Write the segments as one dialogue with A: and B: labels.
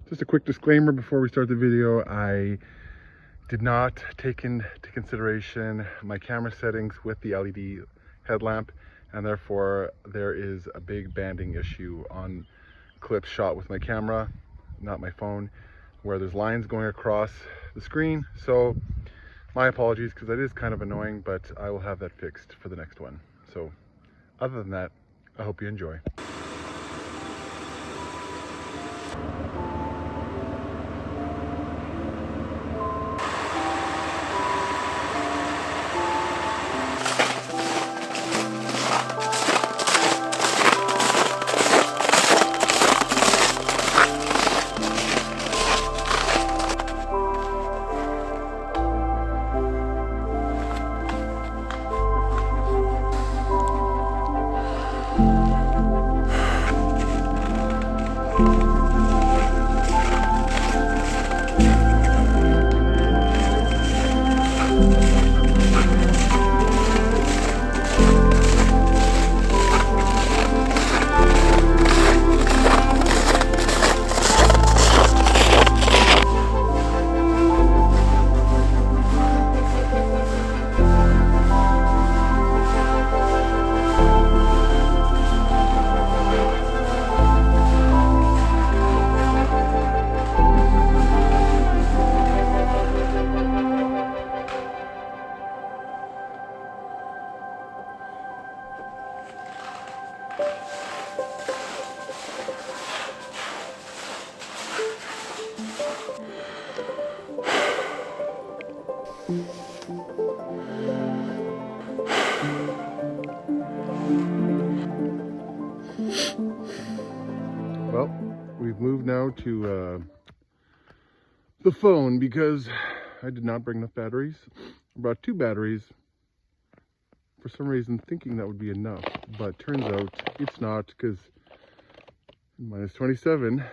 A: Just a quick disclaimer before we start the video. I did not take into consideration my camera settings with the LED headlamp, and therefore there is a big banding issue on clips shot with my camera, not my phone, where there's lines going across the screen. So my apologies, because that is kind of annoying, but I will have that fixed for the next one. So other than that, I hope you enjoy. Well, we've moved now to the phone because I did not bring enough batteries. I brought 2 batteries for some reason, thinking that would be enough, but turns out it's not, because minus 27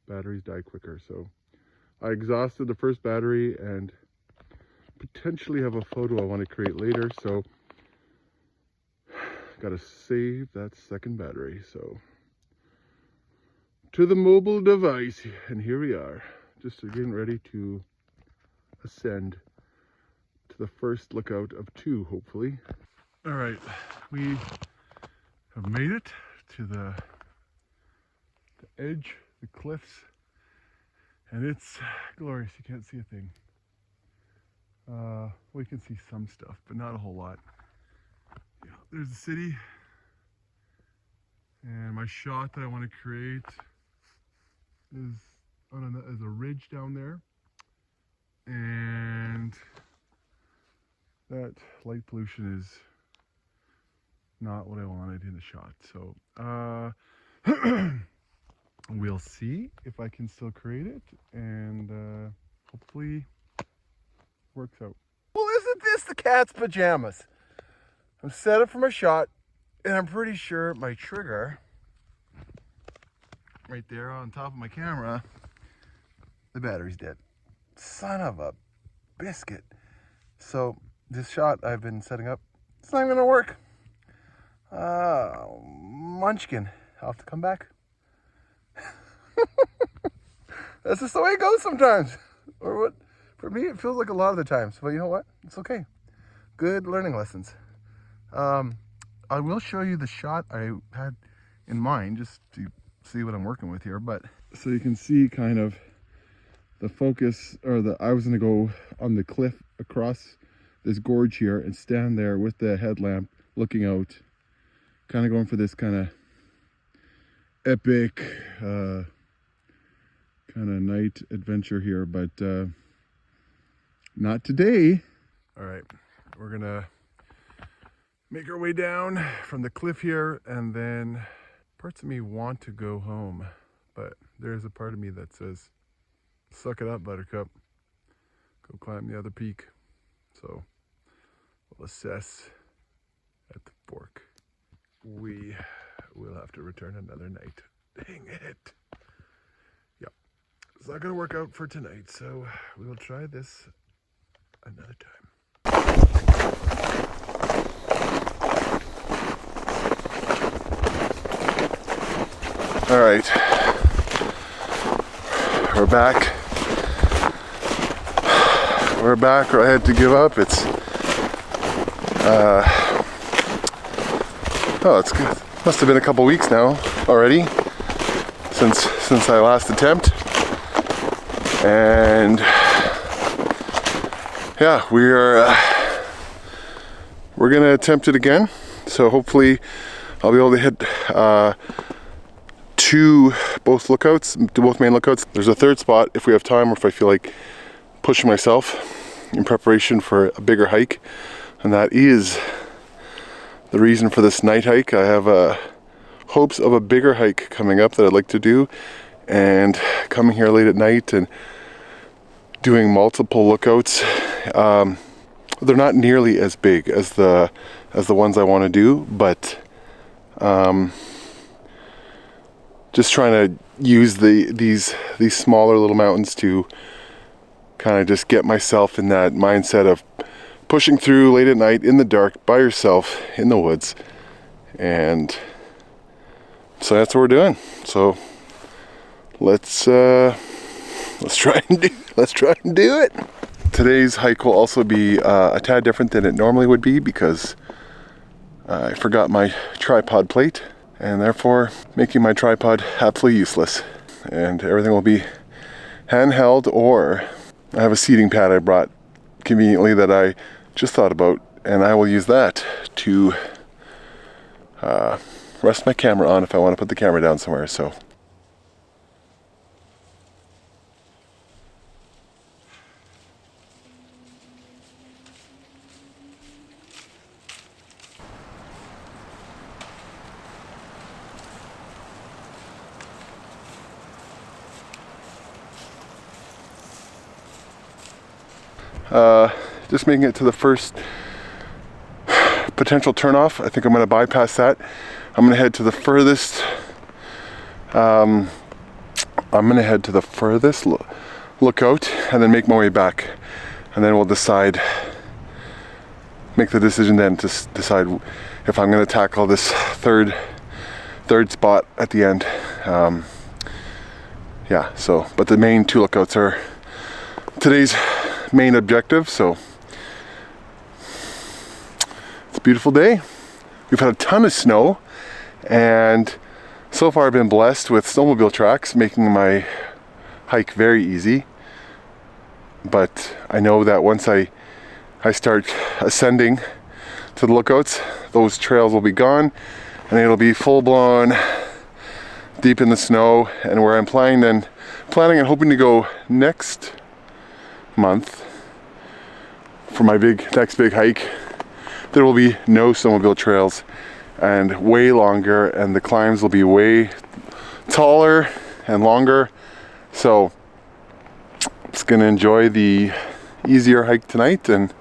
A: batteries die quicker. So I exhausted the first battery and potentially have a photo I want to create later, so gotta save that second battery. So to the mobile device, and here we are, just getting ready to ascend to the first lookout of 2, hopefully. All right, we have made it to the edge, the cliffs, and it's glorious. You can't see a thing. We can see some stuff, but not a whole lot. Yeah, there's the city, and my shot that I want to create is as a ridge down there, and that light pollution is not what I wanted in the shot. So we'll see if I can still create it, and hopefully works out. Well, isn't this the cat's pajamas? I'm set up for my shot, and I'm pretty sure my trigger right there on top of my camera, the battery's dead. Son of a biscuit. So this shot I've been setting up, it's not gonna work. Munchkin, I'll have to come back. That's just the way it goes sometimes. Or what? For me, it feels like a lot of the times, but you know what? It's okay. Good learning lessons. I will show you the shot I had in mind, just to see what I'm working with here. But so you can see kind of the focus, or I was gonna go on the cliff across this gorge here and stand there with the headlamp looking out, kind of going for this kind of epic kind of night adventure here, but not today. All right, we're gonna make our way down from the cliff here, and then parts of me want to go home, but there's a part of me that says, suck it up, Buttercup, go climb the other peak. So we'll assess at the fork. We will have to return another night. Dang it. Yep, it's not gonna work out for tonight, so we will try this another time. All right, we're back. We're back, or I had to give up. It's it's good. Must have been a couple weeks now already since I last attempt. And yeah, we're gonna attempt it again. So hopefully I'll be able to hit both main lookouts. There's a third spot if we have time, or if I feel like pushing myself in preparation for a bigger hike, and that is the reason for this night hike. I have hopes of a bigger hike coming up that I'd like to do, and coming here late at night and doing multiple lookouts. They're not nearly as big as the ones I want to do, but just trying to use these smaller little mountains to kind of just get myself in that mindset of pushing through late at night in the dark by yourself in the woods. And so that's what we're doing. So let's try and do it. Today's hike will also be a tad different than it normally would be, because I forgot my tripod plate, and therefore making my tripod absolutely useless. And everything will be handheld, or I have a seating pad I brought conveniently that I just thought about, and I will use that to rest my camera on if I want to put the camera down somewhere. So just making it to the first potential turnoff. I think I'm going to bypass that. I'm going to head to the furthest. Lookout, and then make my way back, and then we'll make the decision then to decide if I'm going to tackle this third spot at the end. Yeah. So, but the main two lookouts are today's main objective. So it's a beautiful day. We've had a ton of snow, and so far I've been blessed with snowmobile tracks, making my hike very easy. But I know that once I start ascending to the lookouts, those trails will be gone, and it'll be full-blown deep in the snow. And where I'm planning and hoping to go next month for my next big hike, there will be no snowmobile trails, and way longer, and the climbs will be way taller and longer. So just gonna enjoy the easier hike tonight, and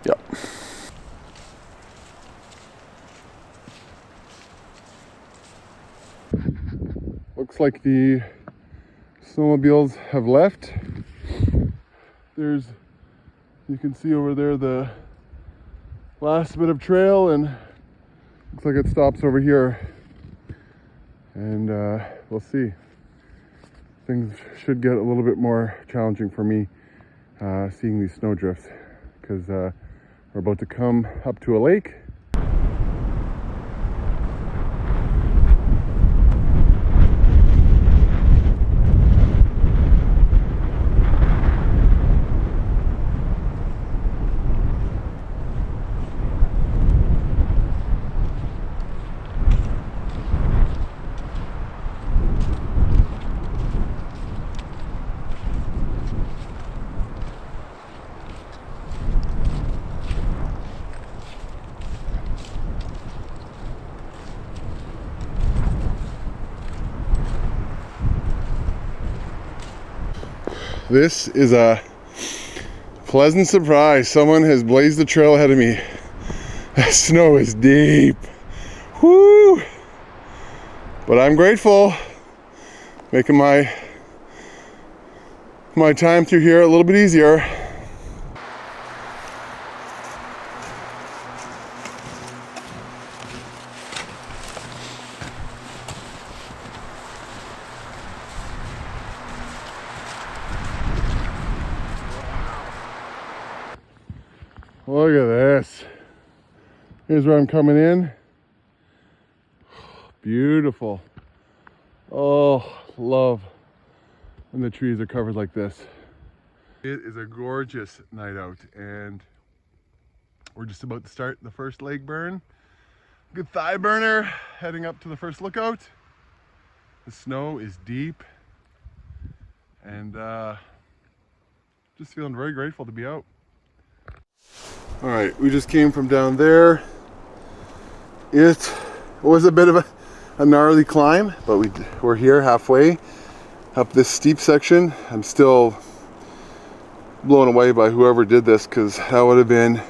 A: yeah. Looks like the snowmobiles have left. You can see over there the last bit of trail, and looks like it stops over here. And we'll see. Things should get a little bit more challenging for me seeing these snow drifts, because we're about to come up to a lake. This is a pleasant surprise. Someone has blazed the trail ahead of me. The snow is deep. Whoo! But I'm grateful. Making my time through here a little bit easier. Look at this. Here's where I'm coming in. Beautiful. Oh, love when the trees are covered like this. It is a gorgeous night out, and we're just about to start the first leg burn. Good thigh burner, heading up to the first lookout. The snow is deep, and just feeling very grateful to be out. All right, we just came from down there. It was a bit of a gnarly climb, but we're here halfway up this steep section. I'm still blown away by whoever did this, because that would have been,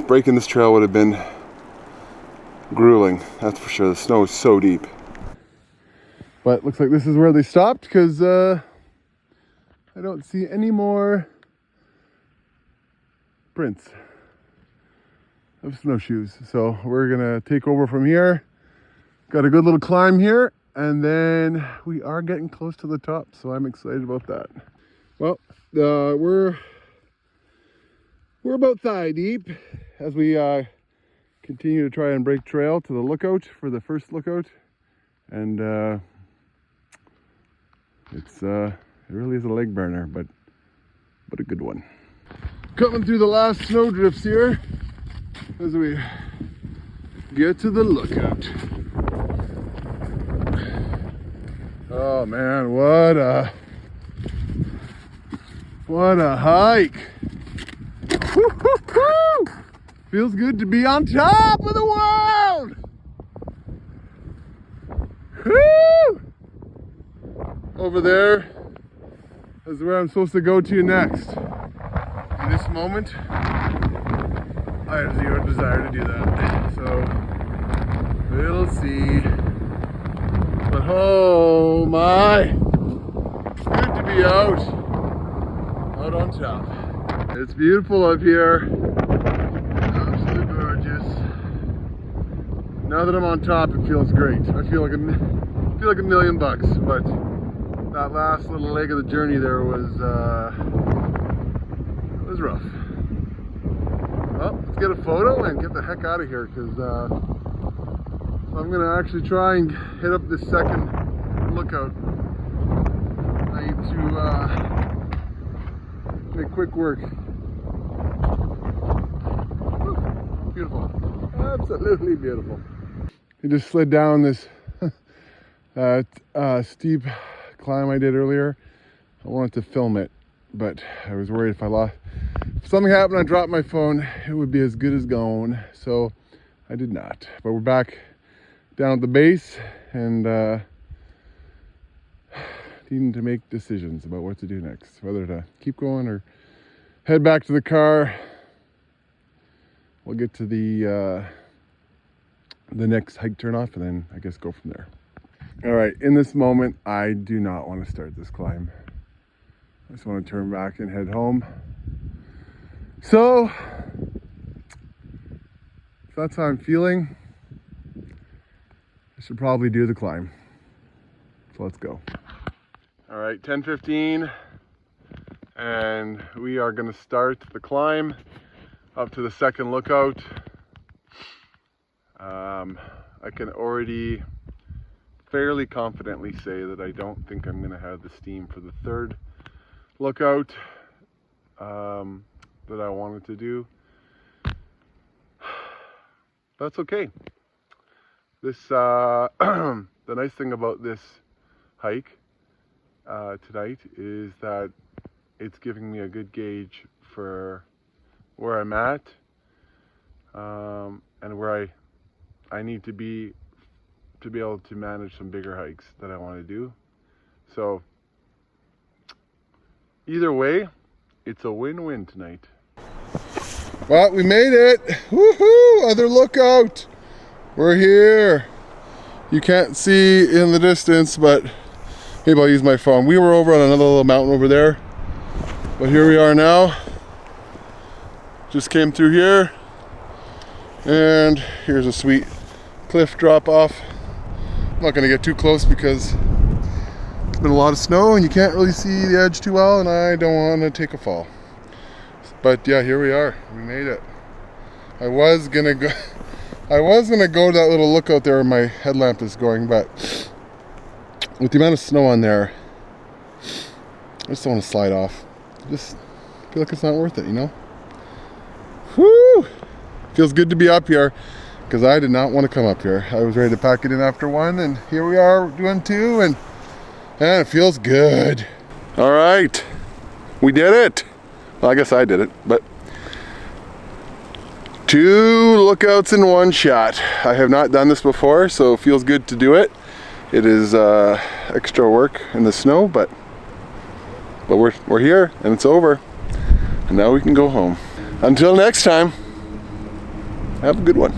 A: breaking this trail would have been grueling, that's for sure. The snow is so deep. But looks like this is where they stopped, because I don't see any more prints of snowshoes. So we're gonna take over from here. Got a good little climb here, and then we are getting close to the top, so I'm excited about that. Well, we're about thigh deep as we continue to try and break trail to the lookout for the first lookout, and it really is a leg burner, but a good one. Coming through the last snow drifts here as we get to the lookout. Oh man, what a hike. Woo-hoo-hoo! Feels good to be on top of the world. Woo! Over there is where I'm supposed to go to next. In this moment, I have zero desire to do that. So we'll see. But oh my, good to be out on top. It's beautiful up here, absolutely gorgeous. Now that I'm on top, it feels great. I feel like $1 million, but that last little leg of the journey there was rough. Well, let's get a photo and get the heck out of here, because I'm gonna actually try and hit up this second lookout. I need to make quick work. Woo, beautiful, absolutely beautiful. I just slid down this steep climb I did earlier. I wanted to film it, but I was worried if something happened, I dropped my phone, it would be as good as gone. So I did not. But we're back down at the base, and needing to make decisions about what to do next, whether to keep going or head back to the car. We'll get to the next hike turnoff, and then I guess go from there. All right, in this moment, I do not want to start this climb. I just want to turn back and head home. So, if that's how I'm feeling, I should probably do the climb. So let's go. All right, 10:15, and we are going to start the climb up to the second lookout. I can already fairly confidently say that I don't think I'm going to have the steam for the third lookout that I wanted to do. That's okay. This the nice thing about this hike tonight is that it's giving me a good gauge for where I'm at, and where I need to be able to manage some bigger hikes that I want to do. So either way, it's a win-win tonight. Well, we made it. Woohoo! Other lookout. We're here. You can't see in the distance, but maybe I'll use my phone. We were over on another little mountain over there, but here we are now. Just came through here, and here's a sweet cliff drop off. I'm not gonna get too close because it's been a lot of snow and you can't really see the edge too well, and I don't want to take a fall. But yeah, here we are. We made it. I was gonna go to that little lookout there where my headlamp is going, but with the amount of snow on there, I just don't want to slide off. I just feel like it's not worth it, you know? Whoo! Feels good to be up here, because I did not want to come up here. I was ready to pack it in after one, and here we are doing two, and it feels good. All right, we did it. Well, I guess I did it, but 2 lookouts in one shot. I have not done this before, so it feels good to do it. It is extra work in the snow, but we're here and it's over, and now we can go home. Until next time, have a good one.